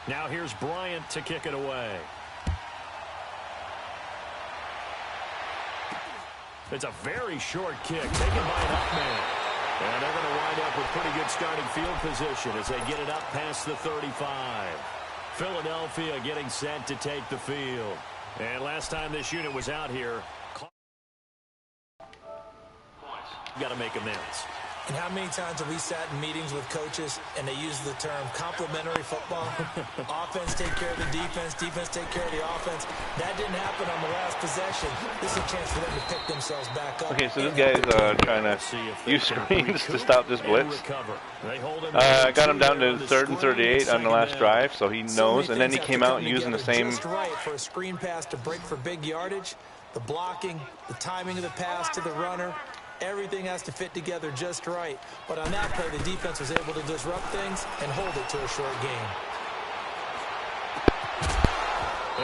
Now here's Bryant to kick it away. It's a very short kick taken by an up man. And they're going to wind up with pretty good starting field position as they get it up past the 35. Philadelphia getting set to take the field. And last time this unit was out here, got to make amends. And how many times have we sat in meetings with coaches and they use the term complementary football? Offense take care of the defense, defense take care of the offense. That didn't happen on the last possession. This is a chance for them to pick themselves back up. Okay, so this guy is trying to use screens to stop this blitz. Got him down to 3rd and 38 on the last drive, so he knows. And then he came out using the same. Just right for a screen pass to break for big yardage. The blocking, the timing of the pass to the runner. Everything has to fit together just right. But on that play, the defense was able to disrupt things and hold it to a short gain.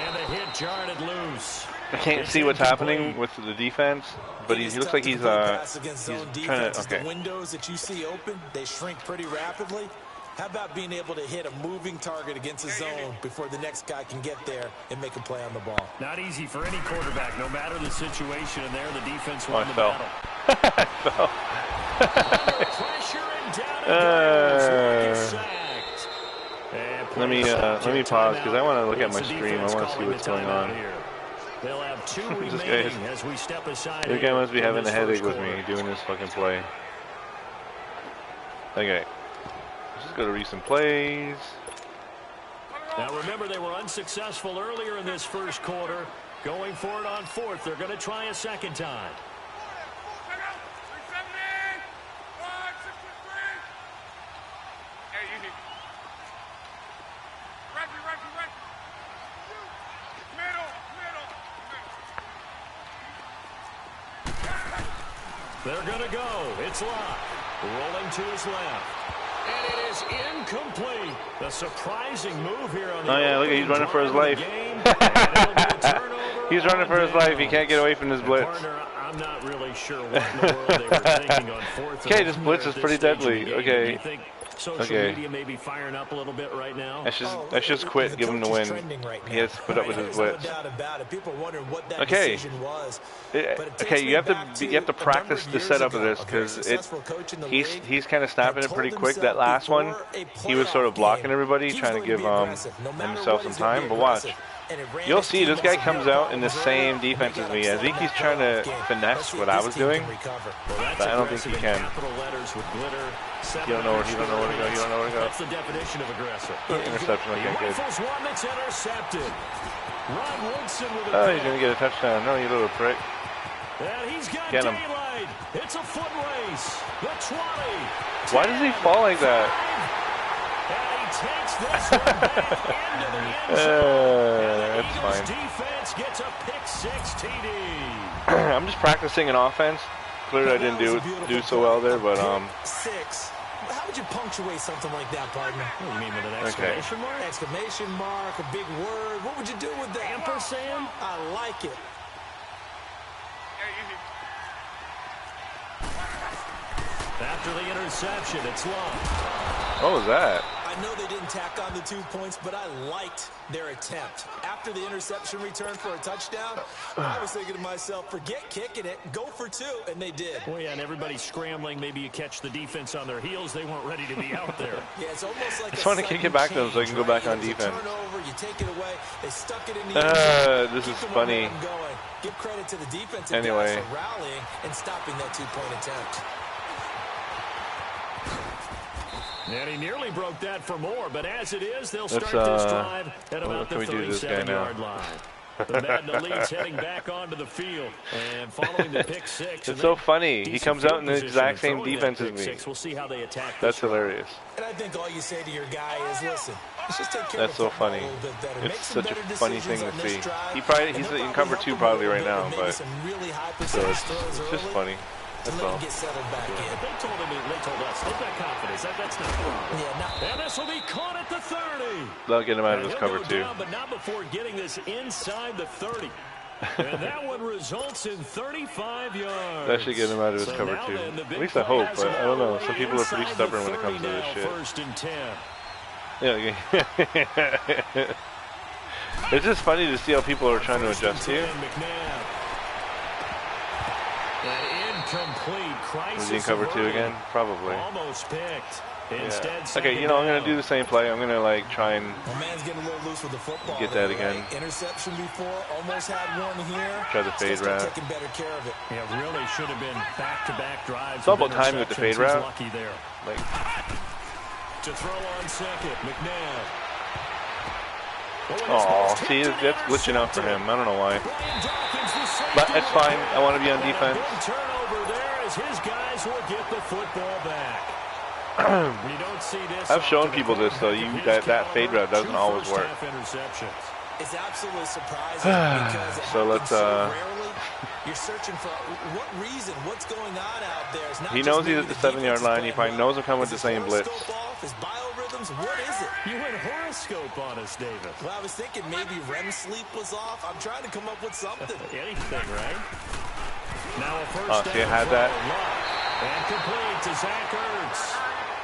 And the hit jarred it loose. I can't see what's happening with the defense, but he looks like he's trying to. Okay. The windows that you see open, they shrink pretty rapidly. How about being able to hit a moving target against a zone before the next guy can get there and make a play on the ball? Not easy for any quarterback, no matter the situation. And there, the defense won the fell. battle. I fell. Under pressure and down it goes. Let me pause because I want to look at my stream. I want to see what's going on. They'll have 2 remaining as we step aside. This guy must be having a headache with me doing this fucking play. Okay. Let's just go to recent plays. Now remember, they were unsuccessful earlier in this first quarter. Going for it on 4th. They're going to try a second time. They're going to go. It's locked. Rolling to his left. And it is incomplete. A surprising move here on the look, he's running for his life. He's running for his life. He can't get away from this blitz. I'm not really sure what in the world they were thinking on 4th. Okay, this blitz is pretty deadly. Okay. Social media may be firing up a little bit right now. Let's just quit. Give him the win. He has to put up with his blitz. Okay. Okay, you have to practice the setup of this because he's kind of snapping it pretty quick. That last one, he was sort of blocking everybody, trying to give himself some time. But watch. You'll see this guy comes out in the same defense as me. I think he's trying to finesse what I was doing, but I don't think he can. You don't know where to go. You don't know where to go. That's the definition of aggressive. Interception. Okay, good. One that's intercepted. Oh, he's gonna get a touchdown. No, you little prick. And he's got Get him. daylight. It's a foot race. The 20. Why does he fall like that? Takes this one back into the end zone. That's fine. Defense gets a pick 6 TD. I'm just practicing an offense. Clearly, I didn't do so well there, but 6. How would you punctuate something like that, partner? What do you mean with an exclamation mark? Exclamation mark, a big word. What would you do with that? Ampersand? I like it. After the interception, it's long. what was that? I know they didn't tack on the 2 points, but I liked their attempt. After the interception return for a touchdown, I was thinking to myself, forget kicking it, go for 2, and they did. Well, yeah, and everybody's scrambling. Maybe you catch the defense on their heels. They weren't ready to be out there. Yeah, it's almost like I just want to kick it back to them so I can go back on defense. Turnover, you take it away. They stuck it in the this is funny. Give credit to the defensive anyway. guys for rallying and stopping that 2-point attempt. And he nearly broke that for more, but as it is, they'll start this drive at about the 37-yard line. The Madden Elite's heading back onto the field and following the pick 6. It's so funny. He comes out in the exact same defense as me. We'll see how they attack. That's hilarious. And I think all you say to your guy is, listen, let's just take care That's of so funny. It's such a funny thing to see. He's in cover 2 probably right now, but so it's just funny. That's all. Get settled back in. They told us, they've got confidence. That's not wrong. Yeah, and this will be caught at the 30. They'll get him out of his cover 2. But not before getting this inside the 30. And that one results in 35 yards. That should get him out of his cover 2. At least I hope, but I don't know. Some people are pretty stubborn when it comes to this shit. First and 10. Yeah. It's just funny to see how people are trying to adjust here. Is he in cover 2 again? Probably. Almost picked. Yeah. Okay, you know, I'm going to do the same play. I'm going to, like, try and get that again. Interception before, almost had one here. Try the fade route. Taking better care of it. Yeah, really should have been back-to-back drives. It's all about timing with the fade route. Lucky there. Like, to throw on second, McNabb. oh, see, that's glitching out for him. I don't know why. But that's fine. I want to be on defense. Turnover there as his guys will get the football back. We don't see this. I've shown people this though. That fade route doesn't always work. It's absolutely surprising because so let's rarely you're searching for what reason, what's going on out there. He knows he's at the 7-yard line. He probably knows I'm coming with the same blitz. His biorhythms, what is it? You went horoscope on us, David. Well, I was thinking maybe REM sleep was off. I'm trying to come up with something. Anything, right? Now a first down. See, I had that. And complete to Zach Ertz.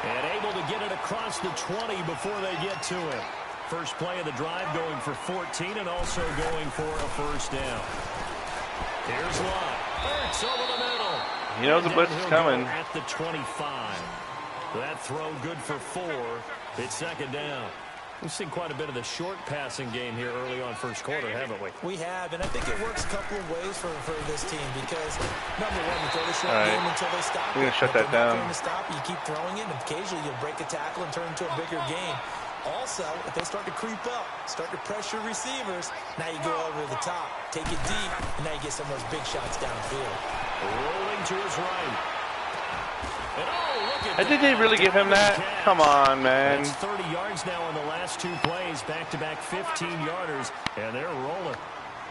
And able to get it across the 20 before they get to him. First play of the drive going for 14 and also going for a first down. Here's Lott. Ertz over the middle. He knows the blitz is coming. At the 25. That throw good for 4. It's second down. We've seen quite a bit of the short passing game here early on first quarter, haven't we? We have, and I think it works a couple of ways for this team because, number one, you throw the short game until they stop. We're going to shut that down. To stop, you keep throwing it, and occasionally you'll break a tackle and turn into a bigger game. Also, if they start to creep up, start to pressure receivers, now you go over the top, take it deep, and now you get some of those big shots downfield. Rolling to his right. Did they really give him that? Come on, man. That's 30 yards now in the last 2 plays, back-to-back 15-yarders, and they're rolling.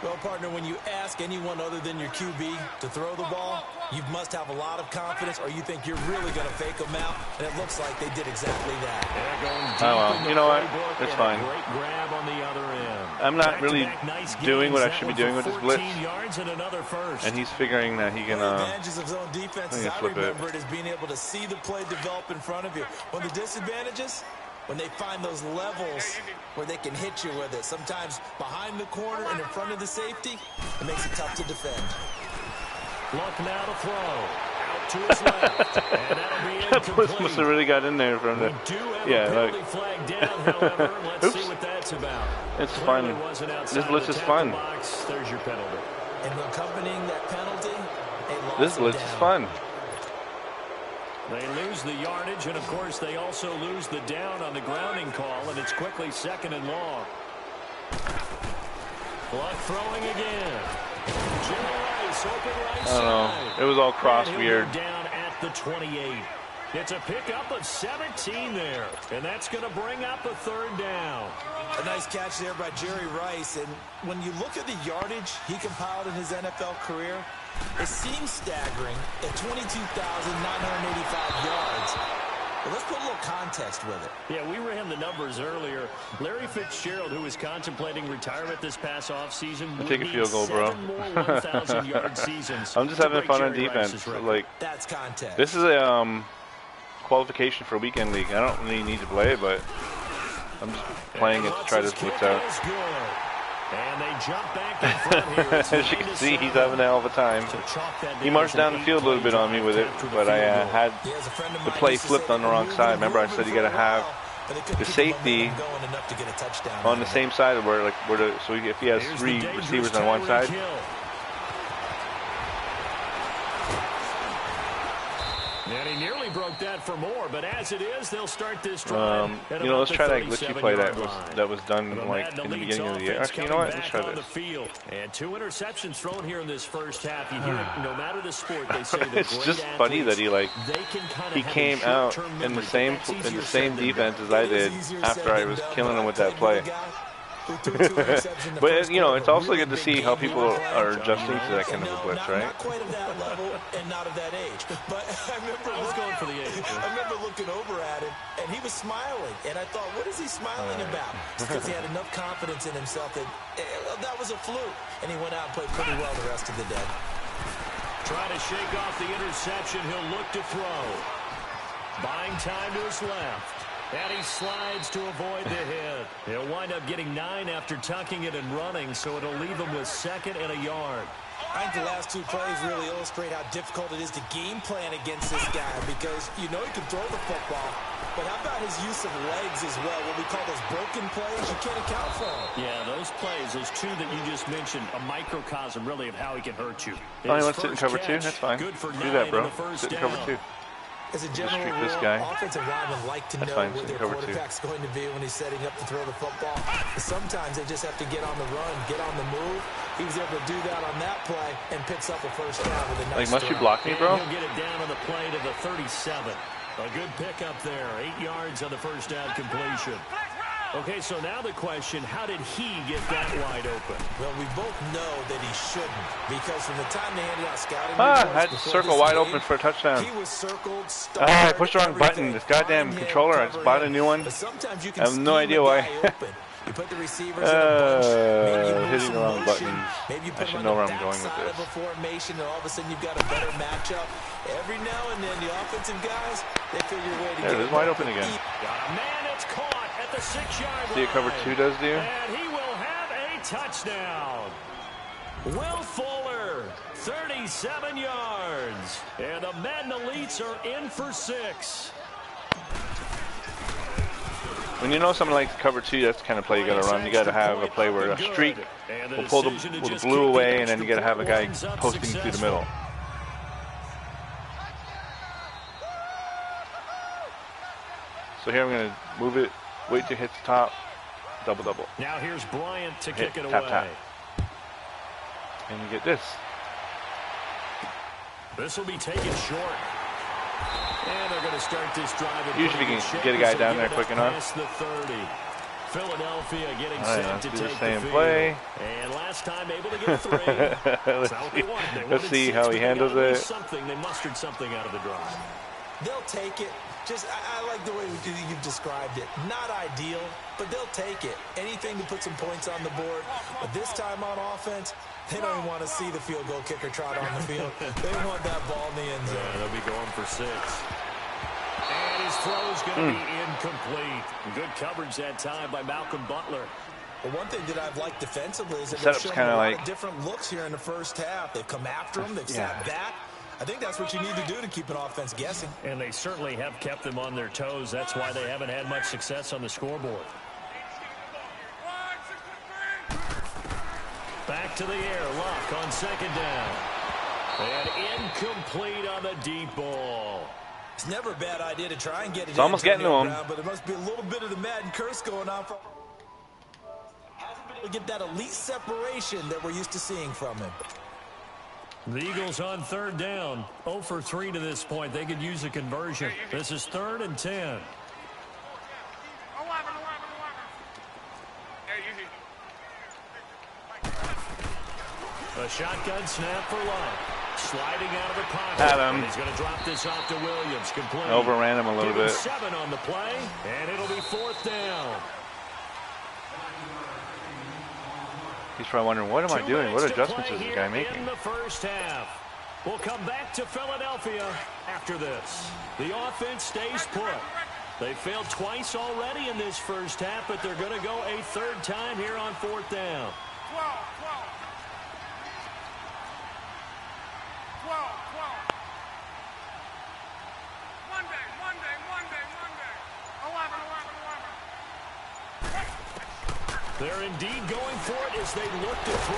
Well, partner, when you ask anyone other than your QB to throw the ball, you must have a lot of confidence or you think you're really going to fake them out, and it looks like they did exactly that. Oh, well, you know what? It's fine. Great grab on the other end. I'm not really doing what I should be doing with this blitz. And he's figuring that he can advantages of zone defense, as I flip remember it, is being able to see the play develop in front of you. When the disadvantages, when they find those levels where they can hit you with it, sometimes behind the corner and in front of the safety, it makes it tough to defend. Luck now to throw. Out to his left. And that'll be that blitz must have really got in there from the... flag down, however. Let's see what that's about. It's fun. This blitz is fun. There's your penalty. And accompanying that penalty, this blitz is fun. They lose the yardage, and of course they also lose the down on the grounding call, and it's quickly second and long. Luck throwing again. Jimmy Rice, open right side. I don't know. It was all cross weird. Down at the 28. It's a pickup of 17 there, and that's going to bring up a third down. A nice catch there by Jerry Rice, and when you look at the yardage he compiled in his NFL career, it seems staggering at 22,985 yards. But let's put a little context with it. Yeah, we ran the numbers earlier. Larry Fitzgerald, who was contemplating retirement this past offseason, take a field goal, bro. 7 more 1,000-yard seasons. I'm just having fun on defense. Like, that's context. This is a qualification for a weekend league. I don't really need to play it, but I'm just playing it to try this blitz out. And they jump back in front here. As you can see, he's having a hell of a time. He marched down the field a little bit on me with it, but I had the play flipped on the wrong side. Remember, I said you got to have the safety on the same side of where, so if he has 3 receivers on one side. And he nearly broke that for more, but as it is, they'll start this drive. You know, let's try that glitchy play that was done like in the beginning of the year. Actually, you know what? Let's try this. And 2 interceptions thrown here in this first half. You hear it, no matter the sport, they say it's just funny that he came out in the same defense as I did after I was killing him with that play. But you know, it's also good to see how people are adjusting to that kind of a blitz, right? Not quite of that level and not of that age. But I was going for the age. I remember looking over at him, and he was smiling, and I thought, what is he smiling about? Because he had enough confidence in himself that that was a fluke, and he went out and played pretty well the rest of the day. Trying to shake off the interception, he'll look to throw. Buying time to his left. And he slides to avoid the hit. He'll wind up getting 9 after tucking it and running, so it'll leave him with 2nd and a yard. I think the last 2 plays really illustrate how difficult it is to game plan against this guy because you know he can throw the football, but how about his use of legs as well? What we call those broken plays, you can't account for them. Yeah, those plays, those 2 that you just mentioned, a microcosm really of how he can hurt you. Oh, he wants to sit in cover 2? That's fine. Good for do that, bro. Sit in cover 2. As a general rule, this guy. offensive linemen like to know where their quarterback's going to be when he's setting up to throw the football. Sometimes they just have to get on the run, get on the move. He was able to do that on that play and picks up a first down with a nice must you block me, bro? He'll get it down on the play to the 37. A good pickup there. 8 yards on the first down completion. Okay, so now the question, how did he get that wide open? Well, we both know that he shouldn't because from the time they handed out scouting I had to circle wide open for a touchdown. He was circled, I pushed the wrong button. This goddamn controller, I just bought a new one. I have no idea why. You put the receivers in a bunch, maybe you hitting the wrong buttons. Maybe you I put should them know on where the I'm going with backside this. of a formation, and all of a sudden you've got a better matchup. Every now and then, the offensive guys, they figure a way to get it is wide open again. Got a man, it's caught at the 6-yard line. See what cover 2 does do? And he will have a touchdown. Will Fuller, 37 yards. And the Madden Elites are in for 6. When you know something like cover 2, that's the kind of play you got to run. You got to have a play where a streak will pull the blue away, and then you got to have a guy posting through the middle. So here I'm going to move it, wait to hit the top, double. Now here's Bryant to kick it tap, away. tap. And you get this. This will be taken short. And they're going to start this drive. Usually you can get a guy down there quick enough. The 30. Philadelphia getting set to take the field. Play. And last time able to get 3. Let's see how he handles it. They mustered something out of the drive. They'll take it. Just, I like the way you've described it. Not ideal, but they'll take it. Anything to put some points on the board. But this time on offense, they don't even want to see the field goal kicker trot on the field. They want that ball in the end zone. Yeah, they'll be going for 6. And his throw's going to be incomplete. Good coverage that time by Malcolm Butler. Well, one thing that I've liked defensively is that they've shown a lot of different looks here in the first half. They've come after him. They've sat back. I think that's what you need to do to keep an offense guessing. And they certainly have kept them on their toes. That's why they haven't had much success on the scoreboard. Back to the air. Luck on 2nd down. And incomplete on the deep ball. It's never a bad idea to try and get it. It's almost getting to him. But there must be a little bit of the Madden curse going on. Hasn't been able to get that elite separation that we're used to seeing from him. The Eagles on 3rd down. 0 for 3 to this point. They could use a conversion. This is 3rd and 10. A shotgun snap for Luck. Sliding out of the pocket. Had him. He's going to drop this off to Williams. Complete. Overran him a little bit. 7 on the play, and it'll be 4th down. He's probably wondering, what am I doing? What adjustments is this guy making? In the first half. We'll come back to Philadelphia after this. The offense stays put. They failed twice already in this first half, but they're going to go a 3rd time here on 4th down. 11. They're indeed going for it as they look to throw.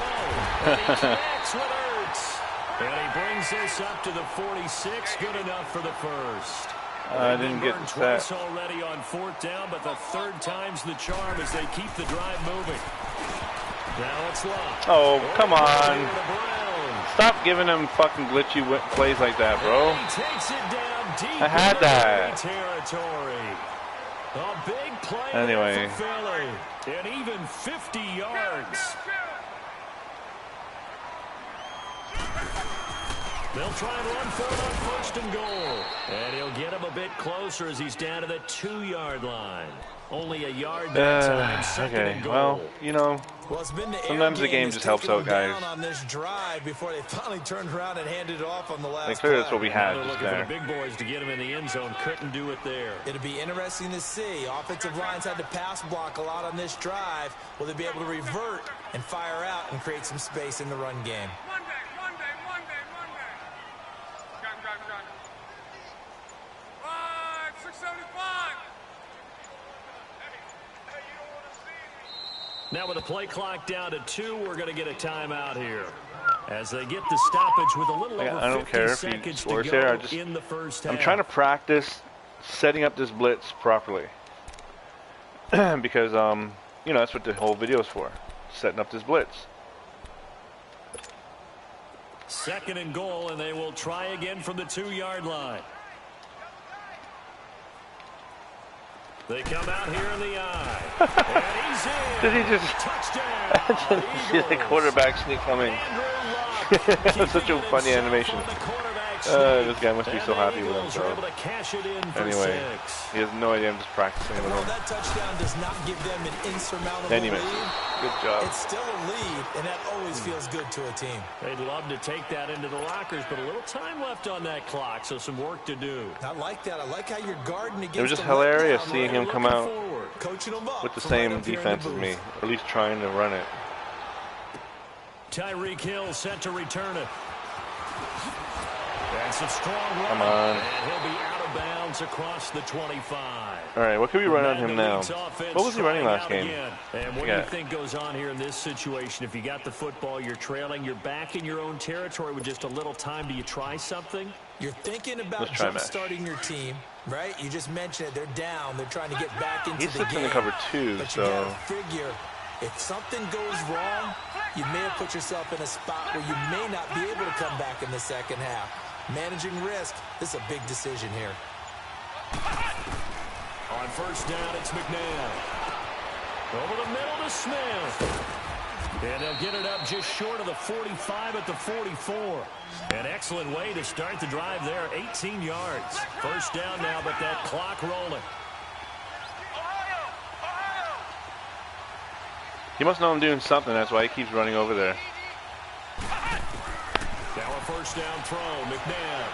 And he connects with Ertz. And he brings this up to the 46. Good enough for the first. I didn't get twice already on 4th down, but the 3rd time's the charm as they keep the drive moving. Now it's Luck. Oh, come on. Stop giving him fucking glitchy plays like that, bro. He takes it down deep. I had that. Territory. A big play anyway. for Philly. And even 50 yards. They'll try and run for it on 1st and goal. And he'll get him a bit closer as he's down to the 2-yard line. Only a yard that time. Okay, well, you know, sometimes the game just helps out, guys. On this drive before they finally turned around and handed it off on the last clearly that's what we had just just there. there. The big boys to get him in the end zone, couldn't do it there. It'll be interesting to see. Offensive lines had to pass block a lot on this drive. Will they be able to revert and fire out and create some space in the run game? Now with the play clock down to 2, we're going to get a timeout here. As they get the stoppage with a little over 50 I don't care if he scores here. in the first half. I'm trying to practice setting up this blitz properly. Because, you know, that's what the whole video is for. Setting up this blitz. 2nd and goal, and they will try again from the 2-yard line. They come out here in the eye. And he's in. Did he just touchdown? see the quarterback sneak coming? That's such a funny animation. This guy must be so happy with himself. Anyway, he has no idea I'm just practicing with him. That touchdown does not give them an insurmountable Then he lead. misses. Good job. It's still a lead, and that always feels good to a team. They'd love to take that into the lockers, but a little time left on that clock, so some work to do. I like that. I like how you're guarding against. It was just hilarious seeing him come out with the same defense as me, or at least trying to run it. Tyreek Hill set to return it. That's a strong run. Come on. And he'll be out of bounds across the 25. All right, what can we run on him now? What was he running last game? And what do you think goes on here in this situation? If you got the football, you're trailing, you're back in your own territory with just a little time. Do you try something? You're thinking about jump-starting your team, right? You just mentioned it. They're down. They're trying to get back into the game. He's in the cover 2, but so... you gotta figure, if something goes wrong, you may have put yourself in a spot where you may not be able to come back in the second half. Managing risk, this is a big decision here. On first down, it's McNabb. Over the middle to Smith. And they'll get it up just short of the 45 at the 44. An excellent way to start the drive there, 18 yards. First down now, but that clock rolling. He must know I'm doing something, that's why he keeps running over there. Now a first down throw, McNabb.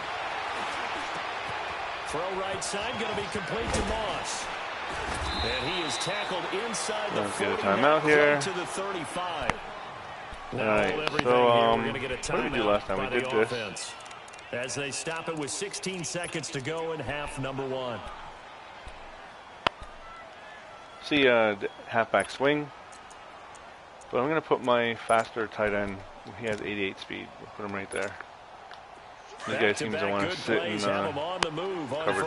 Throw right side, going to be complete to Moss. And he is tackled inside the 40. Get a timeout here. To the 35. All right, so what did we do last time? We did this. Offense. As they stop it with 16 seconds to go in half number 1. See halfback swing. But I'm going to put my faster tight end. He has 88 speed. We'll put him right there. This guy seems to want to sit in cover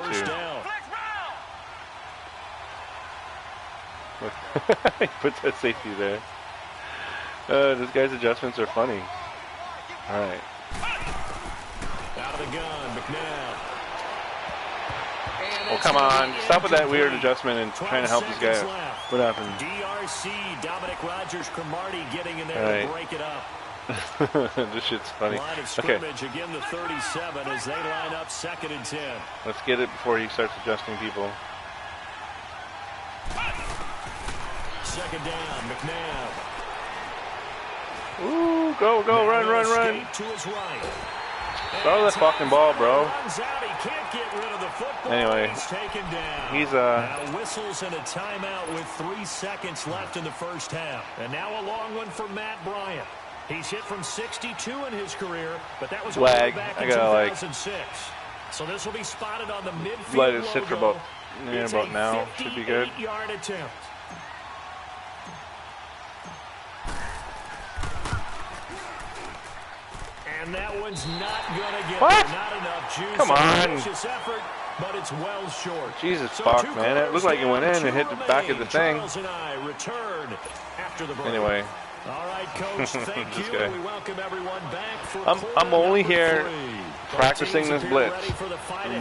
2. He puts that safety there. This guy's adjustments are funny. All right. Out of the gun, McNabb. Oh, come on. Stop with that weird adjustment and trying to help this guy out. What happened? DRC, Dominic Rodgers-Cromartie getting in there to break it up. This shit's funny. Line of scrimmage, again the 37 as they line up 2nd and 10. Let's get it before he starts adjusting people. 2nd down, McNabb. Ooh, go, run. To his right. Throw the fucking ball, bro. He can't get rid of the football. Anyway, he's taken down. He's now whistles and a timeout with 3 seconds left in the first half. And now a long one for Matt Bryant. He's hit from 62 in his career, but that was way back in 2006. So this will be spotted on the midfield. Let it sit for about now. Should be good. 58-yard attempt. And that one's not going to get there. Not enough juice. Come on. Effort, but it's well short. Jesus fuck, man. It looked like it went in and hit the back of the thing. And I return after the break. Anyway. All right, Coach, thank you. We welcome everyone back for I'm only here practicing this blitz.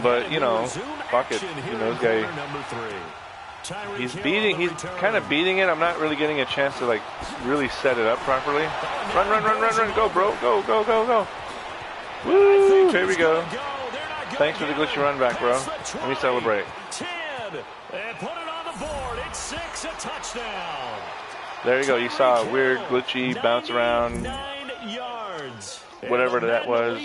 But, you know, fuck it. You know, this guy, he's kind of beating it. I'm not really getting a chance to, like, really set it up properly. Run. Go, bro. Go. Woo, here we go. Thanks for the glitchy run back, bro. Let me celebrate. 10, and put it on the board. It's 6, a touchdown. There you go. You saw a weird, glitchy bounce around. 9 yards. Whatever that was.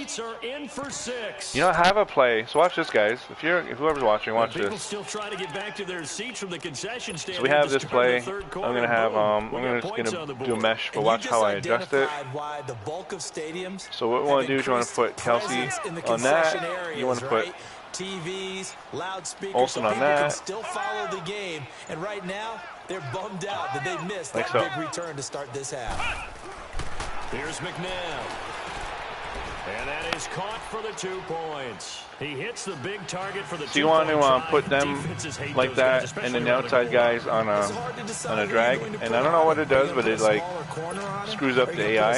You know, I have a play. So watch this, guys. If whoever's watching, watch this. Still trying to get back to their seats from the concession stand. So we have this play. I'm gonna have I'm just gonna do a mesh, but watch how I adjust it. So what we want to do is you want to put Kelsey on that. You want to put TVs, loudspeakers, Olsen on that. Can still follow the game. And right now, they're bummed out that they missed that big return to start this half. Here's McNabb. And that is caught for the 2 points. He hits the big target for the 2 points. So you want to put them like that, and then the outside guys on a drag. And I don't know what it does, but it like screws up the AI.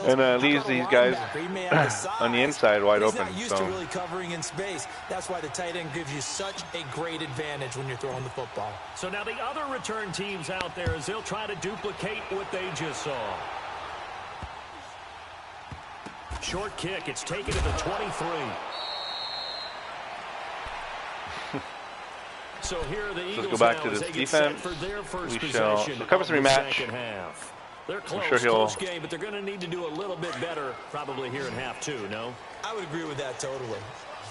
And leaves these guys on the inside wide open. So really covering in space. That's why the tight end gives you such a great advantage when you're throwing the football. So now the other return teams out there, as they'll try to duplicate what they just saw. Short kick, it's taken to the 23. So here are the Eagles. Let's go back to this defense. We shall cover 3 match. They're close, I'm sure he'll close game, but they're going to need to do a little bit better probably here in half 2, no? I would agree with that totally.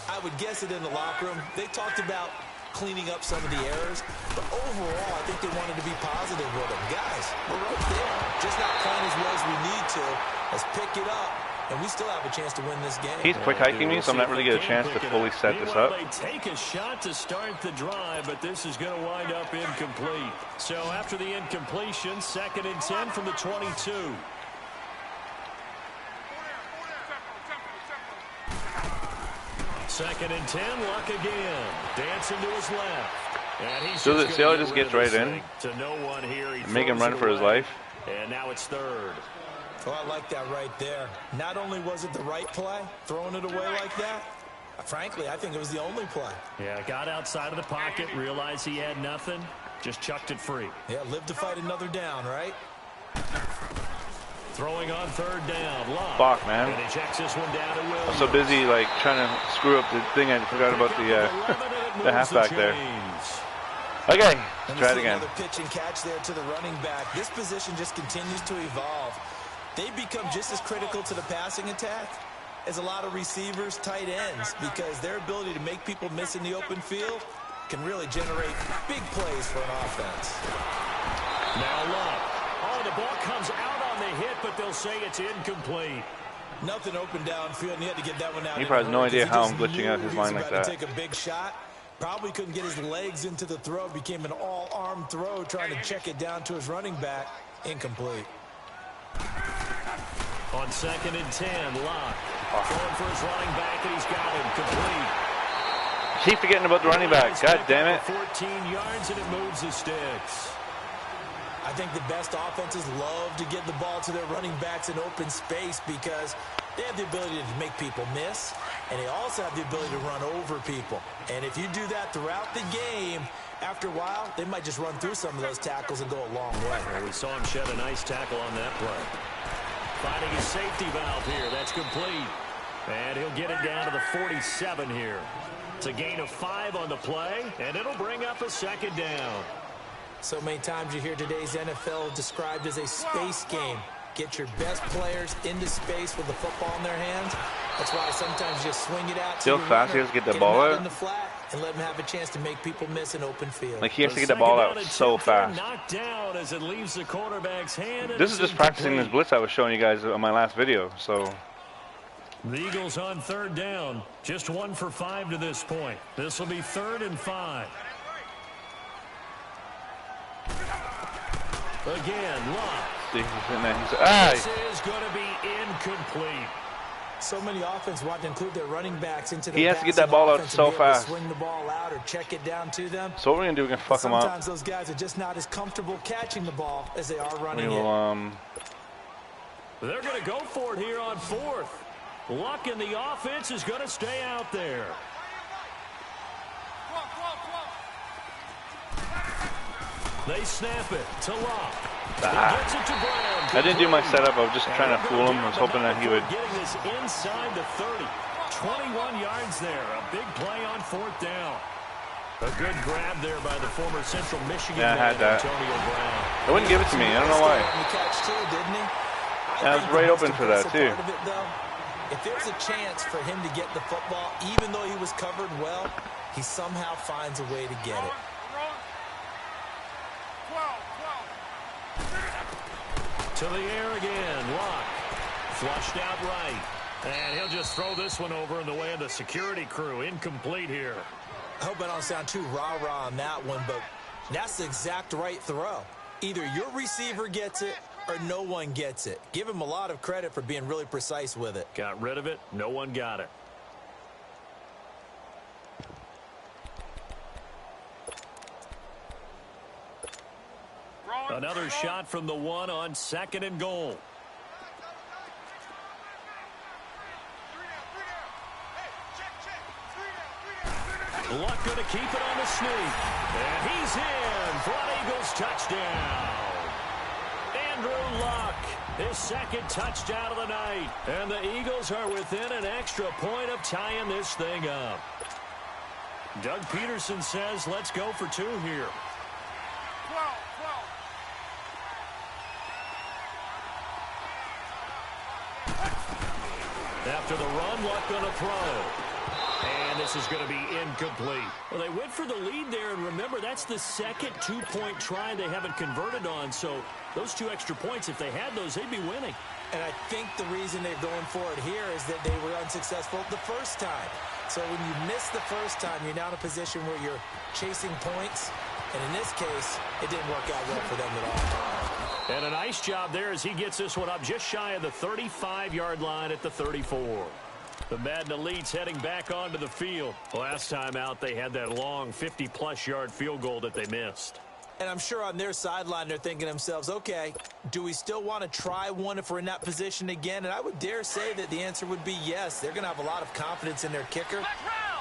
I would guess it in the locker room. They talked about cleaning up some of the errors, but overall, I think they wanted to be positive with them. Guys, we're right there. Just not playing as well as we need to. Let's pick it up. And we still have a chance to win this game. He's quick hiking me, so I'm not really getting a chance to fully set this up. They take a shot to start the drive, but this is going to wind up incomplete. So after the incompletion, 2nd and 10 from the 22. Second and 10, Luck again. Dancing to his left. And he's so see how he just gets right in? To no one here. Make him run for his life. And now it's 3rd. Oh, I like that right there. Not only was it the right play, throwing it away like that, frankly, I think it was the only play. Yeah, got outside of the pocket, realized he had nothing, just chucked it free. Yeah, live to fight another down, right? Throwing on 3rd down. Lock. Fuck, man. And he checks this one down to Williams. I'm so busy, like, trying to screw up the thing. I forgot about the halfback there. Okay, let's try it again. Another pitch and catch there to the running back. This position just continues to evolve. They become just as critical to the passing attack as a lot of receivers, tight ends, because their ability to make people miss in the open field can really generate big plays for an offense. Now Luck. Oh, the ball comes out on the hit, but they'll say it's incomplete. Nothing open downfield, and he had to get that one out. He probably has no idea how I'm glitching out his line like that. Take a big shot. Probably couldn't get his legs into the throw. Became an all-arm throw, trying to check it down to his running back. Incomplete. On 2nd and 10, Lock. Throwing for his running back, and he's got him complete. Keep forgetting about the running back. God damn it. 14 yards, and it moves the sticks. I think the best offenses love to get the ball to their running backs in open space because they have the ability to make people miss, and they also have the ability to run over people. And if you do that throughout the game, after a while, they might just run through some of those tackles and go a long way. Well, we saw him shed a nice tackle on that play. Finding his safety valve here. That's complete. And he'll get it down to the 47 here. It's a gain of 5 on the play, and it'll bring up a 2nd down. So many times you hear today's NFL described as a space game. Get your best players into space with the football in their hands. That's why sometimes you just swing it out to your fast he has to get the ball out in the flat and let him have a chance to make people miss an open field. Like he has to get the ball out so fast. Knocked down as it leaves the quarterback's hand. This is just practicing this blitz I was showing you guys on my last video. So the Eagles on 3rd down, just 1 for 5 to this point. This will be 3rd and 5. Again, Lock. This is going to be incomplete. So many offenses want to include their running backs into the He has to get that ball out so fast. Swing the ball out or check it down to them. So what we're going to do, we're going to fuck them up. Sometimes those guys are just not as comfortable catching the ball as they are running it. They're going to go for it here on 4th. Luck in the offense is going to stay out there. They snap it to Luck. Gets it to Brown. I didn't do my setup. I was just trying to fool him. I was hoping that he would. Getting this inside the 30. 21 yards there. A big play on 4th down. A good grab there by the former Central Michigan I had that. Antonio Brown. They wouldn't give it to me. I don't know why. I was right open for that, too. If there's a chance for him to get the football, even though he was covered well, he somehow finds a way to get it. To the air again. Luck. Flushed out right. And he'll just throw this one over in the way of the security crew. Incomplete here. I hope I don't sound too rah-rah on that one, but that's the exact right throw. Either your receiver gets it or no one gets it. Give him a lot of credit for being really precise with it. Got rid of it. No one got it. Another shot from the one on 2nd and goal. Luck going to keep it on the sneak. And he's in for an Eagles touchdown. Andrew Luck, his 2nd touchdown of the night. And the Eagles are within an extra point of tying this thing up. Doug Peterson says, let's go for 2 here. After the run, Luck going to throw. And this is going to be incomplete. Well, they went for the lead there, and remember, that's the 2nd 2-point try they haven't converted on. So those 2 extra points, if they had those, they'd be winning. And I think the reason they're going for it here is that they were unsuccessful the first time. So when you miss the first time, you're now in a position where you're chasing points. And in this case, it didn't work out well for them at all. And a nice job there as he gets this one up just shy of the 35-yard line at the 34. The Madden Elites heading back onto the field. Last time out, they had that long 50-plus yard field goal that they missed. And I'm sure on their sideline, they're thinking to themselves, okay, do we still want to try one if we're in that position again? And I would dare say that the answer would be yes. They're going to have a lot of confidence in their kicker.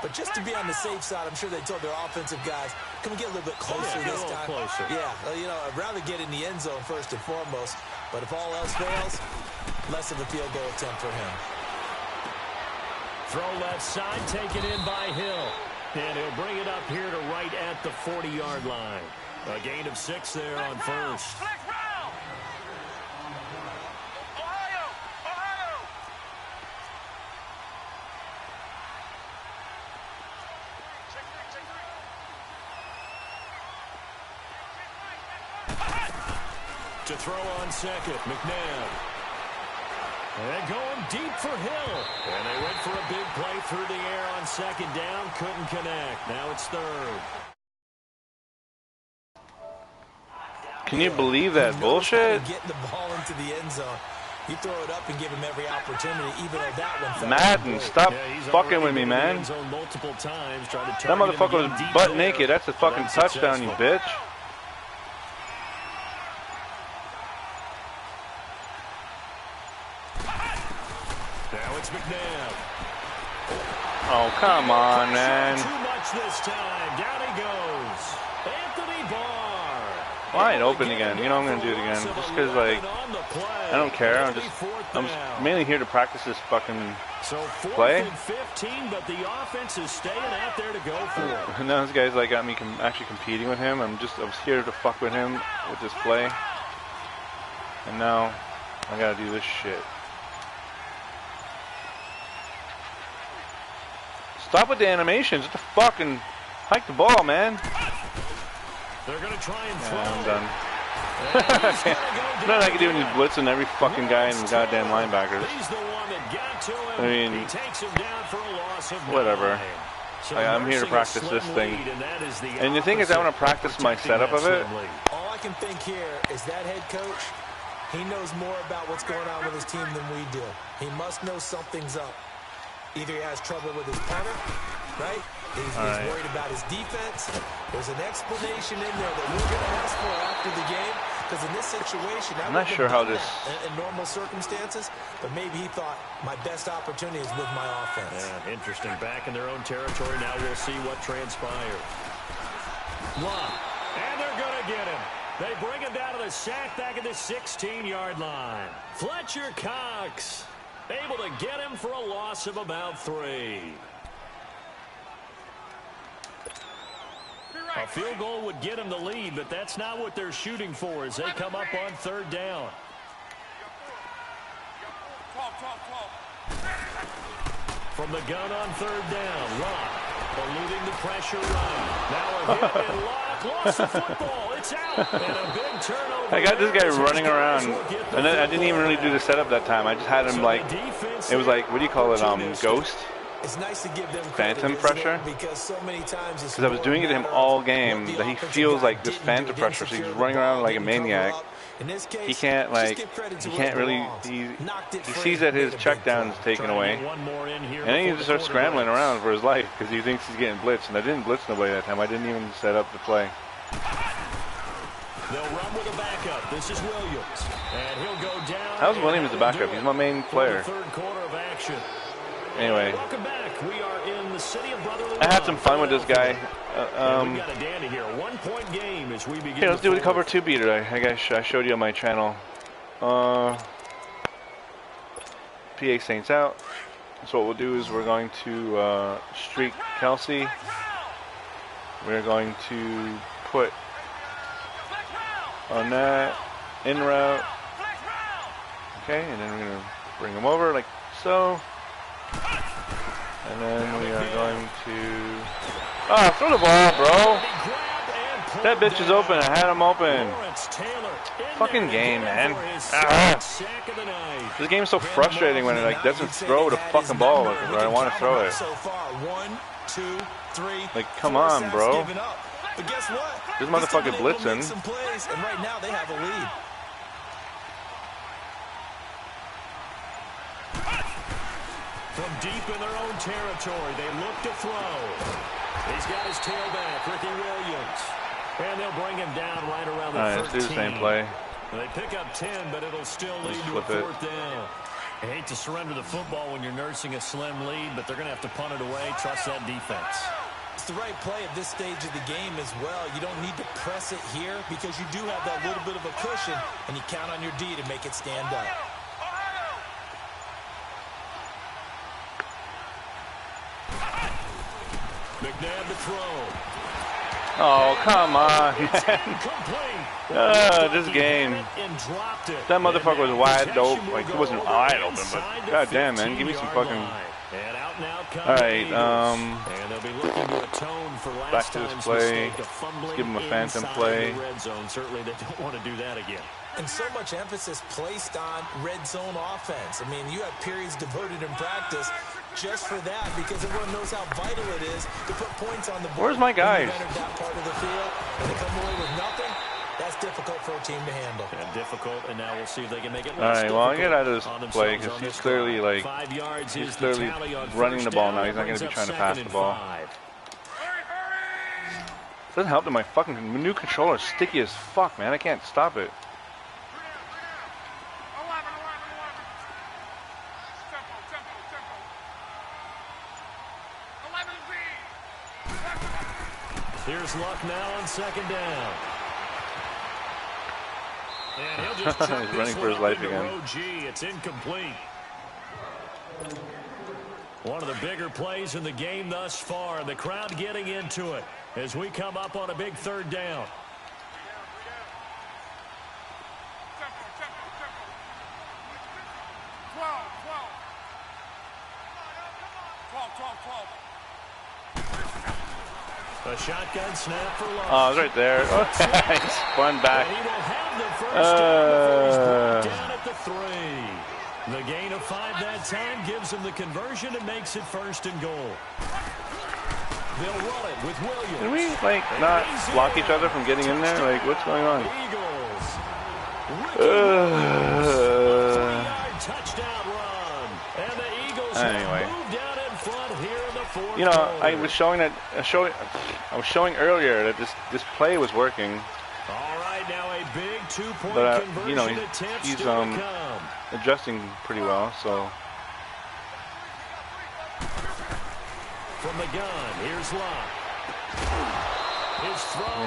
But just to be on the safe side, I'm sure they told their offensive guys, can we get a little bit closer this time? Closer. Yeah, you know, I'd rather get in the end zone first and foremost. But if all else fails, less of a field goal attempt for him. Throw left side, taken in by Hill. And he'll bring it up here to right at the 40-yard line. A gain of 6 there on first. To throw on 2nd, McNabb. And going deep for Hill. And they went for a big play through the air on 2nd down. Couldn't connect. Now it's 3rd. Can you believe that bullshit? Getting the ball into the end zone. You throw it up and give him every opportunity, even though that one fell. Madden, stop fucking with me, man. That motherfucker was butt naked. That's a fucking touchdown, you bitch. Now it's McNabb. Oh, come on, man. Too much this time. Down he goes. Anthony Barr. Wide open again. You know I'm going to do it again. Just because, like, I don't care. I'm mainly here to practice this fucking play. 15, but the offense is staying out there to go for it. And those guys, like, got me actually competing with him. I was here to fuck with him with this play. And now I got to do this shit. Stop with the animations. What the fucking hike the ball, man. They're going to try and throw. I'm done. Not like you do when you're blitzing every fucking guy in the goddamn linebackers. He's the one that got to him. I mean, he takes him down for a loss of whatever. So I'm here to practice this thing. And the thing is, I want to practice my setup of it. All I can think here is that head coach, he knows more about what's going on with his team than we do. He must know something's up. Either he has trouble with his punter, right? He's worried about his defense. There's an explanation in there that we're going to ask for after the game. Because in this situation, I'm not sure how this... in normal circumstances, but maybe he thought my best opportunity is with my offense. Yeah, interesting. Back in their own territory. Now we'll see what transpires. Luck. And they're going to get him. They bring him down to the sack back at the 16-yard line. Fletcher Cox able to get him for a loss of about 3. A field goal would get them the lead, but that's not what they're shooting for as they come up on 3rd down. From the gun on 3rd down, Locke eluding the pressure run. Now a hit, and Locke lost the football. It's out, and a big turnover. I got this guy running around, and then I didn't even really do the setup that time. I just had him like, it was like, what do you call it, ghost? It's nice to give them phantom pressure, because so many times because I was doing it to him all game that he feels like this phantom pressure, so he's running around like a maniac. He can't really, he sees that his check down is taken away, and then he just starts scrambling around for his life because he thinks he's getting blitzed, and I didn't blitz nobody that time. I didn't even set up the play. They'll run with a backup. This is Williams, and he'll go down. How's Williams the backup? He's my main player. 3rd quarter of action. Anyway, welcome back. We are in the city of brotherly I had some fun with this guy. we got a dandy here. 1-point game as we begin. Okay, let's do the cover 2 beater. I showed you on my channel. PA Saints out. So what we'll do is we're going to streak Kelsey. We're going to put on that in route. Okay, and then we're going to bring him over like so. And then we are going to... throw the ball, bro. That bitch is open. I had him open. Fucking game, man. This game is so frustrating when it like doesn't throw the fucking ball where I want to throw it. Like, come on, bro. This motherfucker blitzing. And right now they have a lead. From deep in their own territory, they look to throw. He's got his tailback, Ricky Williams. And they'll bring him down right around the 13. Let's do the same play. They pick up 10, but it'll still lead to a 4th down. I hate to surrender the football when you're nursing a slim lead, but they're going to have to punt it away. Trust that defense. It's the right play at this stage of the game as well. You don't need to press it here because you do have that little bit of a cushion, and you count on your D to make it stand up. McNabb to throw. Oh, come on, man. This game. That motherfucker was wide open. Like, it wasn't wide open, but goddamn, man. Give me some fucking... Alright, back to this play. Let's give him a phantom play. Certainly they don't want to do that again. And so much emphasis placed on red zone offense. I mean, you have periods devoted in practice just for that because everyone knows how vital it is to put points on the board. Where's my guys? That part of the field, and they come away with nothing. That's difficult for a team to handle. Yeah, difficult, and now we'll see if they can make it. All right, well, I'll get out of this play because he's clearly like running the ball now. He's not going to be trying to pass the ball. Doesn't help that my fucking new controller is sticky as fuck, man. I can't stop it. Here's Luck now on 2nd down. And he'll just he's running for his life again. It's incomplete. One of the bigger plays in the game thus far. The crowd getting into it as we come up on a big 3rd down. A shotgun snap for Love. Oh, it's right there. He's spun back. And he will have the first down before he's brought down at the 3. The gain of 5 that time gives him the conversion and makes it 1st and goal. They'll run it with Williams. Can we, like, not block each other from getting in there? Like, what's going on? Touchdown run. And the Eagles anyway. moved down in front here in the 4th. You know, I was showing earlier that this play was working. All right, now a big 2-point but conversion you know, attempt he's still to come. adjusting pretty well. So from the gun, here's Locke. His throw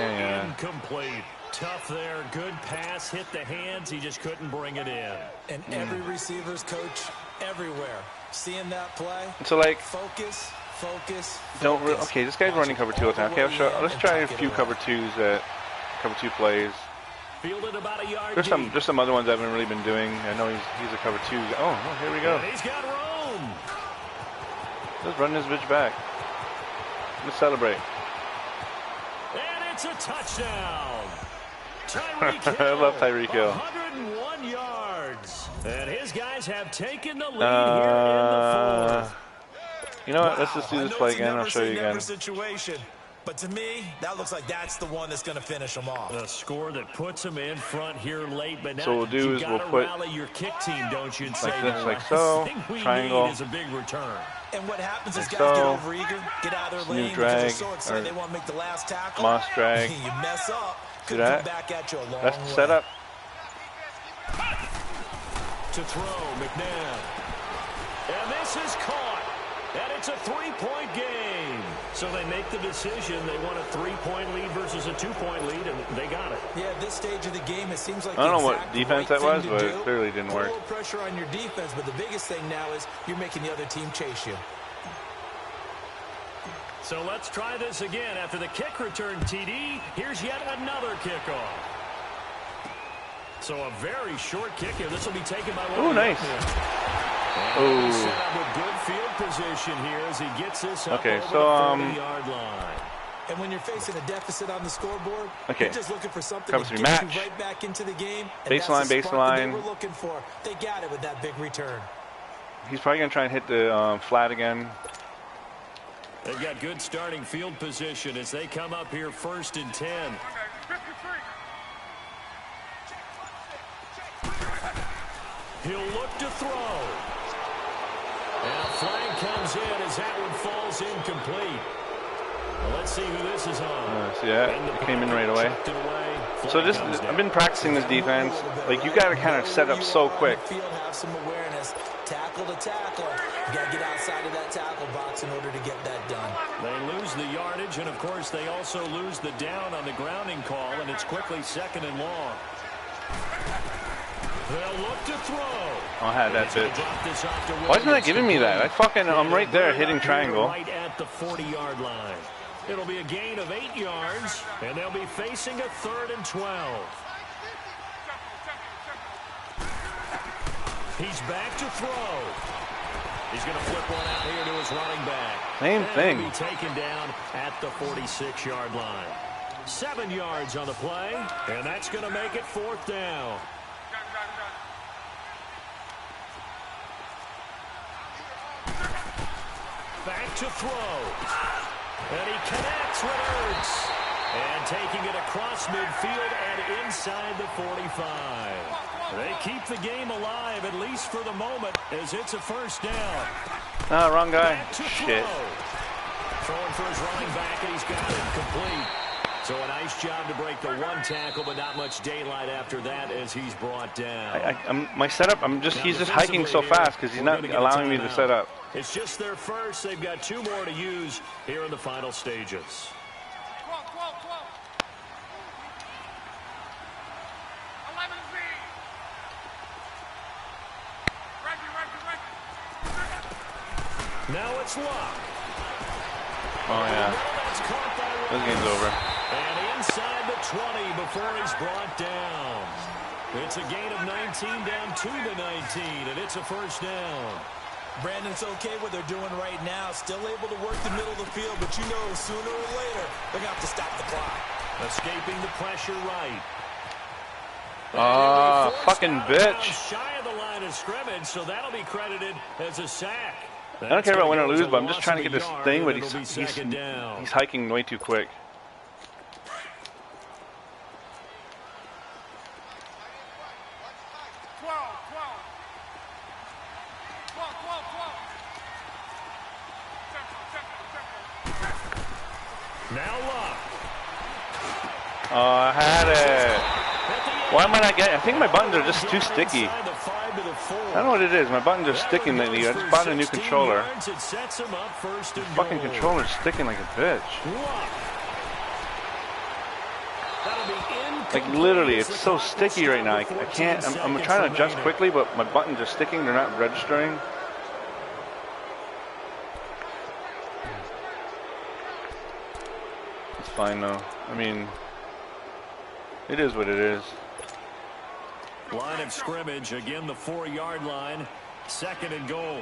incomplete. Tough there, good pass, hit the hands, he just couldn't bring it in. And every receiver's coach everywhere, seeing that play, so like focus, Don't really, okay, this guy's running cover 2 all the time. Okay, let's try a few cover 2s that cover 2 plays. There's some other ones I haven't really been doing. I know he's a cover 2. Oh, here we go. He's got room. Let's run this bitch back. Let's celebrate. And it's a touchdown. Tyreek Hill, I love Tyreek Hill. 101 yards. And his guys have taken the lead here in the fourth. You know what? Let's just do this play again. I'll show you again. But to me, that looks like that's the one that's going to finish them off. A score that puts them in front here late, but now so what we'll do is we'll put rally your kick team, don't you? And like say, this, like so. Triangle. Is a big return. And what happens is like guys so. get overeager, get out of their lane, drag, because they're so excited they want to make the last tackle. Moss drag. You mess up. Do that. Back at you a long That's the way. setup. To throw, McNabb. And this is caught. And it's a 3-point game. So they make the decision. They want a 3-point lead versus a 2-point lead, and they got it. Yeah, at this stage of the game, it seems like I don't know what defense that was, but it clearly didn't work. A little pressure on your defense, but the biggest thing now is you're making the other team chase you. So let's try this again. After the kick return TD, here's yet another kickoff. So a very short kick here. This will be taken by one. Oh, nice. Oh. Set up with good field position here as he gets this up over the 40-yard line. And when you're facing a deficit on the scoreboard, okay. You're just looking for something Comes to get match. you right back into the game. And baseline, that's the spark that baseline. they were looking for. They got it with that big return. He's probably going to try and hit the flat again. They've got good starting field position as they come up here 1st and 10. He'll look to throw. And a flag comes in as that one falls incomplete. Well, let's see who this is on. See that? It came in right away. So this, I've been practicing this defense. Like, you got to kind of set up so quick. Have some awareness. Tackle to tackle. You got to get outside of that tackle box in order to get that done. They lose the yardage, and, of course, they also lose the down on the grounding call, and it's quickly 2nd and long. They'll look to throw. I'll have that bitch. Why isn't that giving me that? I'm right there hitting triangle. Right at the 40-yard line. It'll be a gain of 8 yards, and they'll be facing a 3rd and 12. He's back to throw. He's going to flip one out here to his running back. Same thing. He'll be taken down at the 46-yard line. 7 yards on the play, and that's going to make it 4th down. Back to throw. And he connects with Ertz. And taking it across midfield and inside the 45. They keep the game alive, at least for the moment, as it's a 1st down. Ah, wrong guy. Shit. Throwing for his running back, and he's got it complete. So a nice job to break the one tackle, but not much daylight after that as he's brought down. My setup, he's just hiking so fast because he's not allowing me to set up. It's just their first. They've got 2 more to use here in the final stages. Now it's Luck. Oh, yeah. This game's over. And inside the 20 before he's brought down. It's a gain of 19 down to the 19, and it's a 1st down. Brandon, it's okay what they're doing right now. Still able to work the middle of the field, but you know sooner or later they're going to have to stop the clock. Escaping the pressure right. Fucking bitch. Shy of the line of scrimmage, so that'll be credited as a sack. I don't care about win or lose, but I'm just trying to get this thing, but he's hiking way too quick. Now Luck. Oh, I had it. Why am I not getting? I think my buttons are just too sticky. I don't know what it is. My buttons are sticking lately. I just bought a new controller. The fucking controller's sticking like a bitch. Like literally, it's so sticky right now. I can't. I'm trying to adjust quickly, but my buttons are sticking. They're not registering. fine though. I mean, it is what it is. Line of scrimmage, again the 4-yard line. 2nd and goal.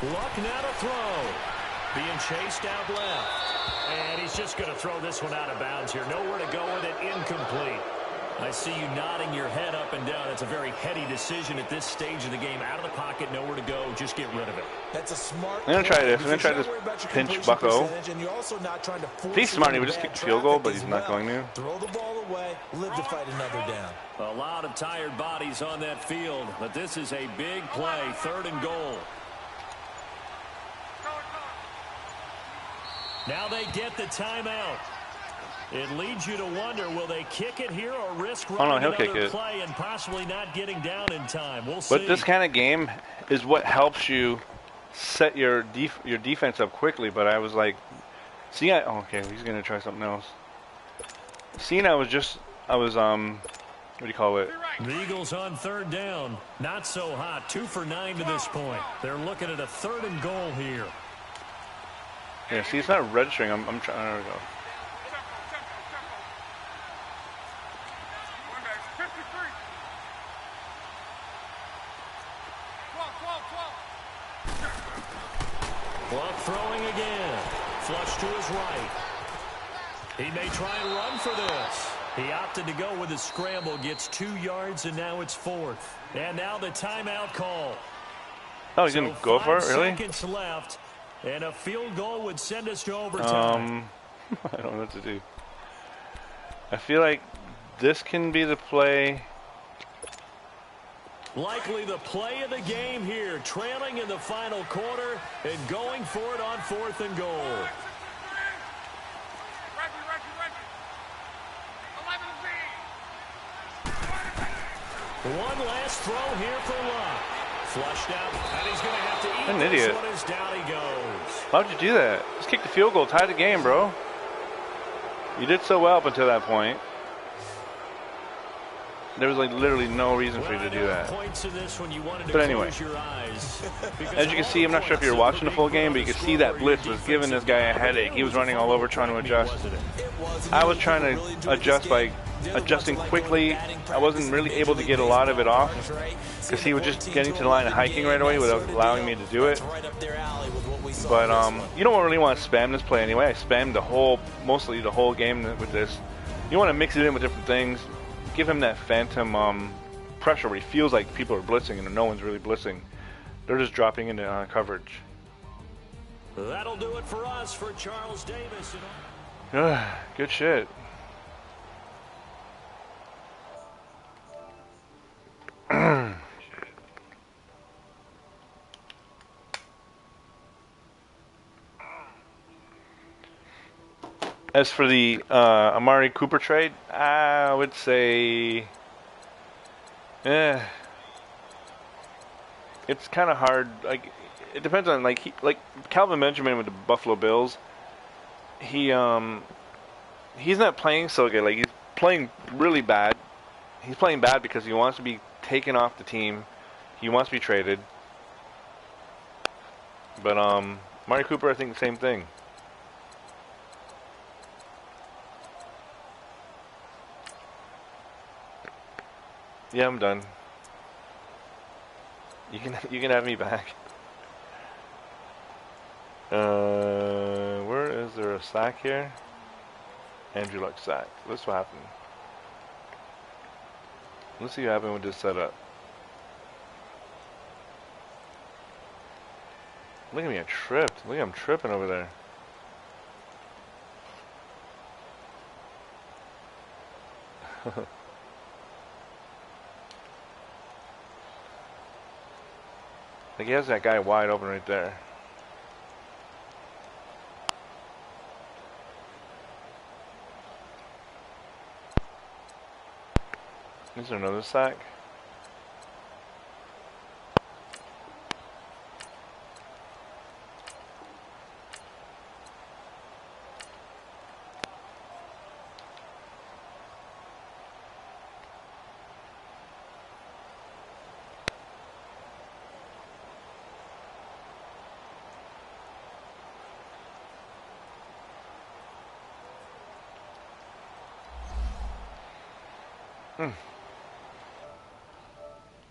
Luck now to throw. Being chased out left. And he's just going to throw this one out of bounds here. Nowhere to go with it. Incomplete. I see you nodding your head up and down. It's a very heady decision at this stage of the game. Out of the pocket, nowhere to go. Just get rid of it. That's a smart. I'm going to try this. I'm going to try this pinch Bucko. If he's smart, he would just kick the field goal, but he's not going to. Throw the ball away. Live to fight another down. A lot of tired bodies on that field, but this is a big play. 3rd and goal. Now they get the timeout. It leads you to wonder, will they kick it here or risk running another play and possibly not getting down in time? We'll see. But this kind of game is what helps you set your defense up quickly. But I was like, see, okay, he's gonna try something else. Seeing what do you call it? The Eagles on 3rd down. Not so hot. 2 for 9 to this point. They're looking at a 3rd and goal here. Yeah, see, it's not registering. I'm trying. There we go. Clock throwing again. Flush to his right. He may try and run for this. He opted to go with a scramble. Gets 2 yards, and now it's 4th. And now the timeout call. Oh, he's going to go for it? Really? 5 seconds left. And a field goal would send us to overtime. I don't know what to do. I feel like this can be the play. Likely the play of the game here. Trailing in the final quarter and going for it on 4th and goal. One last throw here for Luck. Flushed out, and he's going to have to eat an idiot. This one as down he goes. Why'd you do that? Just kick the field goal, tie the game, bro. You did so well up until that point. There was like literally no reason for you to do that. But anyway, as you can see, I'm not sure if you're watching the full game, but you can see that Blitz was giving this guy a headache. He was running all over trying to adjust. I was trying to adjust by adjusting quickly. I wasn't really able to get a lot of it off because he was just getting to the line and hiking right away without allowing me to do it. But you don't really want to spam this play anyway. I spammed mostly the whole game with this. You want to mix it in with different things. Give him that phantom pressure where he feels like people are blitzing and no one's really blitzing. They're just dropping into coverage. That'll do it for us, for Charles Davis. Good shit. As for the Amari Cooper trade, I would say, it's kind of hard. Like, it depends on like Calvin Benjamin with the Buffalo Bills. He's not playing so good. Like, he's playing really bad. He's playing bad because he wants to be taken off the team. He wants to be traded. But Amari Cooper, I think the same thing. Yeah, I'm done. You can have me back. Where is there a sack here? Andrew Luck sack. Let's see what happened. Let's see what happened with this setup. Look at me, I tripped. Look at I'm tripping over there. Like, he has that guy wide open right there. Is there another sack? Hmm.